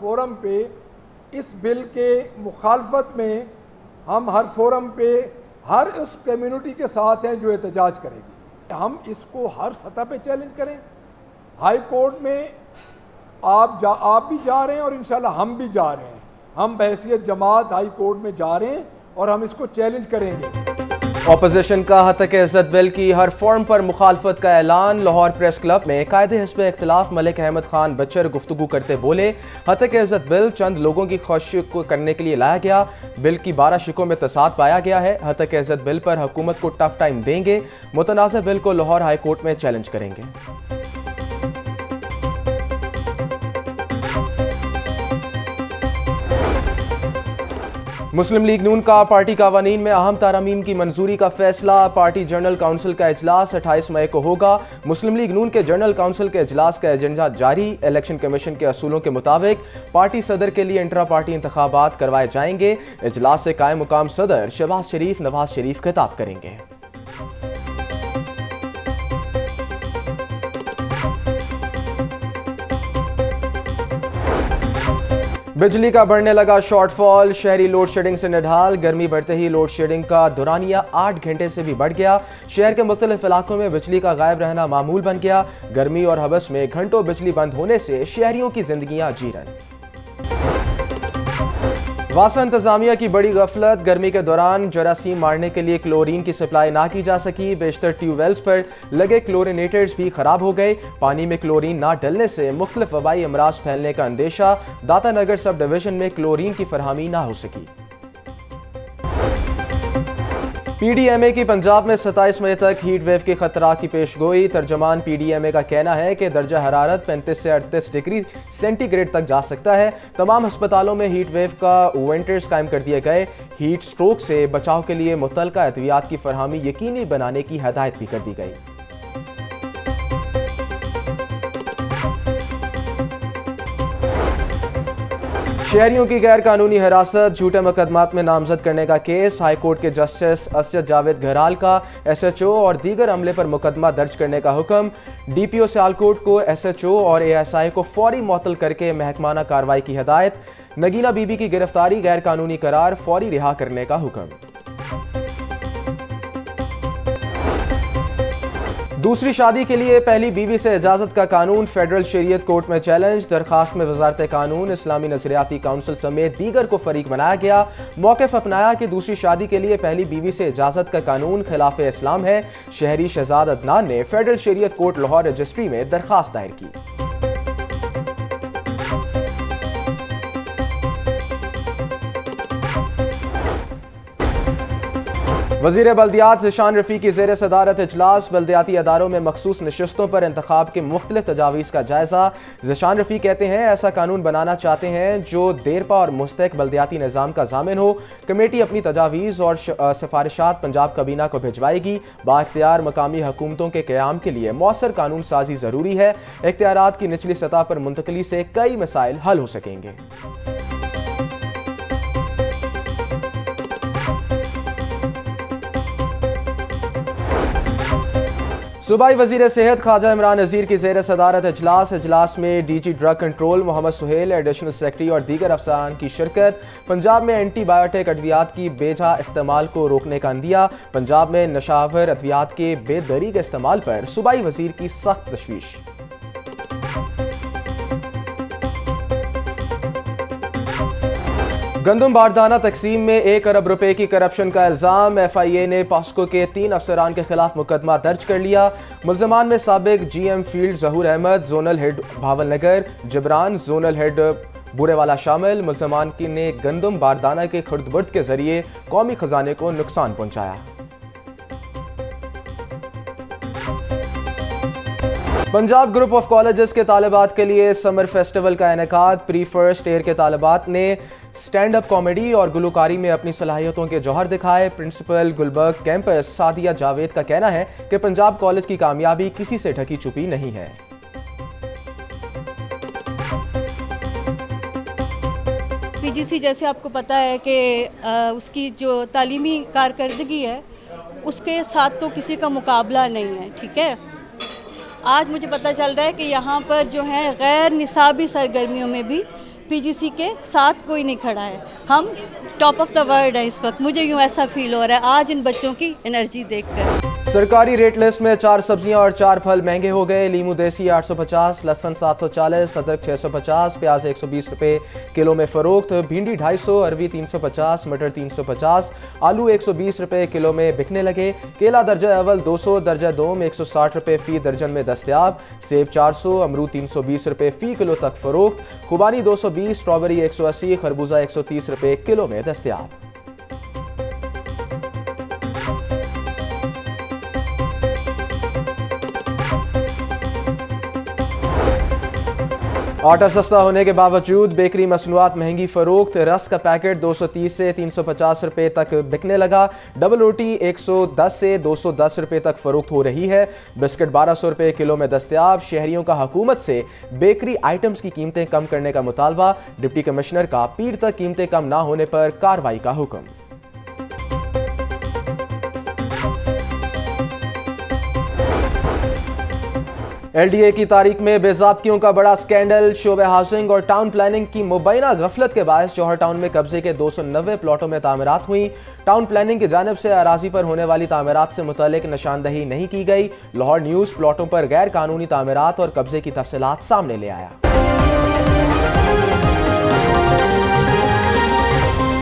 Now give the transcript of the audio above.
Forum पे इस bill के मुखालफत में, हम हर फोरम पे हर उस कम्युनिटी के साथ हैं जो एहतजाज करेगी। हम इसको हर सतह पे चैलेंज करें। हाई कोर्ट में आप भी जा रहे हैं और इंशाल्लाह हम भी जा रहे हैं। हम बहैसियत जमात हाई कोर्ट में जा रहे हैं और हम इसको चैलेंज करेंगे। ऑपोजिशन का हतक इज़्ज़त बिल की हर फॉर्म पर मुखालफत का ऐलान। लाहौर प्रेस क्लब में कायदे हिस्ब इख्तिलाफ मलिक अहमद खान बच्चर गुफ्तगू करते बोले, हतक इज़्ज़त बिल चंद लोगों की ख्वाहिश को करने के लिए लाया गया। बिल की 12 शिकों में तसाद पाया गया है। हतक इज़्ज़त बिल पर हुकूमत को टफ टाइम देंगे। मुतनाज़ा बिल को लाहौर हाई कोर्ट में चैलेंज करेंगे। मुस्लिम लीग नून का पार्टी कावानीन में अहम तारामीम की मंजूरी का फैसला। पार्टी जनरल काउंसिल का इजलास 28 मई को होगा। मुस्लिम लीग नून के जनरल काउंसिल के इजलास का एजेंडा जारी। इलेक्शन कमीशन के असूलों के मुताबिक पार्टी सदर के लिए इंट्रा पार्टी इंतखाबात करवाए जाएंगे। इजलास से कायम मुकाम सदर शहबाज शरीफ नवाज शरीफ खिताब करेंगे। बिजली का बढ़ने लगा शॉर्टफॉल। शहरी लोड शेडिंग से निढाल। गर्मी बढ़ते ही लोड शेडिंग का दौरानिया 8 घंटे से भी बढ़ गया। शहर के मुख्तलिफ इलाकों में बिजली का गायब रहना मामूल बन गया। गर्मी और हवस में घंटों बिजली बंद होने से शहरियों की जिंदगियां जीरन। वासा इंतजामिया की बड़ी गफलत। गर्मी के दौरान जरासीम मारने के लिए क्लोरीन की सप्लाई ना की जा सकी। बेशतर ट्यूबवेल्स पर लगे क्लोरिनेटर्स भी खराब हो गए। पानी में क्लोरीन ना डलने से मुख्तलिफ वबाई अमराज फैलने का अंदेशा। दाता नगर सब डिवीजन में क्लोरीन की फरहमी ना हो सकी। PDMA की पंजाब में 27 मई तक हीट वेव के खतरा की पेशगोई। तर्जमान PDMA का कहना है कि दर्जा हरारत 35 से 38 डिग्री सेंटीग्रेड तक जा सकता है। तमाम अस्पतालों में हीट वेव का वेंटर्स कायम कर दिए गए। हीट स्ट्रोक से बचाव के लिए मुतलका एहतियात की फरहमी यकीनी बनाने की हदायत भी कर दी गई। शहरियों की गैर कानूनी हिरासत, झूठे मुकदमात में नामजद करने का केस। हाईकोर्ट के जस्टिस असद जावेद घराल का SHO और दीगर अमले पर मुकदमा दर्ज करने का हुक्म। DPO सियालकोट को SHO और ASI को फौरी मुअत्तल करके महकमाना कार्रवाई की हदायत। नगीना बीबी की गिरफ्तारी गैर कानूनी करार, फौरी रिहा करने का हुक्म। दूसरी शादी के लिए पहली बीवी से इजाजत का कानून फेडरल शरीयत कोर्ट में चैलेंज। दरखास्त में वजारत कानून, इस्लामी नजरियाती काउंसिल समेत दीगर को फरीक बनाया गया। मौक़िफ़ अपनाया कि दूसरी शादी के लिए पहली बीवी से इजाजत का कानून खिलाफ इस्लाम है। शहरी शहजाद अदनान ने फेडरल शरीयत कोर्ट लाहौर रजिस्ट्री में दरखास्त दायर की। वज़ीर बल्दियात ज़िशान रफ़ी की ज़ेर सदारत इजलास। बल्दियाती अदारों में मखसूस नशिस्तों पर इंतखाब के मुख्तलिफ तजावीज़ का जायज़ा। ज़िशान रफ़ी कहते हैं ऐसा कानून बनाना चाहते हैं जो देरपा और मुस्तहक बल्दियाती निज़ाम का ज़ामिन हो। कमेटी अपनी तजावीज़ और सिफारिशात पंजाब काबीना को भिजवाएगी। बाइख्तियार मकामी हुकूमतों के क़याम के लिए मौसर कानून साजी ज़रूरी है। इख्तियारात की निचली सतह पर मुंतकली से कई मसाइल हल हो सकेंगे। सूबाई वज़ीर सेहत ख्वाजा इमरान नज़ीर की ज़ेर सदारत इजलास। इजलास में DG drug control Mohammad Suhail, additional secretary और दीगर अफसरान की शिरकत। पंजाब में एंटीबायोटिक अद्वियात की बेजा इस्तेमाल को रोकने का अंदिया। पंजाब में नशावर अद्वियात के बेदरीग इस्तेमाल पर सूबाई वज़ीर की सख्त तशवीश। गंदम बारदाना तकसीम में 1 अरब रुपए की करप्शन का इल्जाम। FIA ने पॉस्को के 3 अफसरान के खिलाफ मुकदमा दर्ज कर लिया। मुल्ज़मान में साबिक GM field Zahoor Ahmed, zonal head Bahawalnagar Jibran, zonal head Burewala शामिल। मुल्ज़मान ने गंदम बारदाना के खुर्द-बुर्द के जरिए कौमी खजाने को नुकसान पहुंचाया। पंजाब ग्रुप ऑफ कॉलेजेस के तालिबात के लिए समर फेस्टिवल का इनेकाद। प्री फर्स्ट ईयर के तालिबात ने स्टैंड अप कॉमेडी और गुलकारी में अपनी सलाहियतों के जौहर दिखाए। प्रिंसिपल गुलबर्ग कैंपस सादिया जावेद का कहना है कि पंजाब कॉलेज की कामयाबी किसी से ढकी छुपी नहीं है। PGC जैसे आपको पता है कि उसकी जो तालीमी कारकर्दगी है उसके साथ तो किसी का मुकाबला नहीं है, ठीक है। आज मुझे पता चल रहा है कि यहाँ पर जो है गैर निसाबी सरगर्मियों में भी पीजीसी के साथ कोई नहीं खड़ा है। हम टॉप ऑफ द वर्ल्ड है इस वक्त, मुझे यूँ ऐसा फील हो रहा है आज इन बच्चों की एनर्जी देखकर। सरकारी रेट लिस्ट में 4 सब्जियां और 4 फल महंगे हो गए। लीमू देसी 850, लहसुन 740, अदरक 650, प्याज 120 रुपए किलो में फरोख्त, भिंडी 250, अरवी 350, मटर 350, आलू 120 रुपए किलो में बिकने लगे। केला दर्जा अव्वल 200, दर्जा दोम 160 रुपए फी दर्जन में दस्तयाब। सेब 400, अमरूद 320 रुपए फी किलो तक फरोख्त। खुबानी 220, स्ट्रॉबेरी 180, खरबूजा 130 रुपए किलो में दस्तयाब। आटा सस्ता होने के बावजूद बेकरी मसनूआत महंगी फरोख्त। रस का पैकेट 230 से 350 रुपए तक बिकने लगा। डबल रोटी 110 से 210 रुपए तक फरोख्त हो रही है। बिस्किट 1200 रुपए किलो में दस्तयाब। शहरियों का हुकूमत से बेकरी आइटम्स की कीमतें कम करने का मुतालबा। डिप्टी कमिश्नर का पीर तक कीमतें कम ना होने पर कार्रवाई का हुक्म। एलडीए की तारीख में बेज़ाब्तियों का बड़ा स्कैंडल। शोबे हाउसिंग और टाउन प्लानिंग की मुबैना गफलत के बायस जौहर टाउन में कब्जे के 290 प्लॉटों में तामीरात हुई। टाउन प्लानिंग की जानिब से अराजी पर होने वाली तामीरात से मुतालिक निशानदही नहीं की गई। लाहौर न्यूज़ प्लॉटों पर गैर कानूनी तामीरात और कब्जे की तफसीलात सामने ले आया।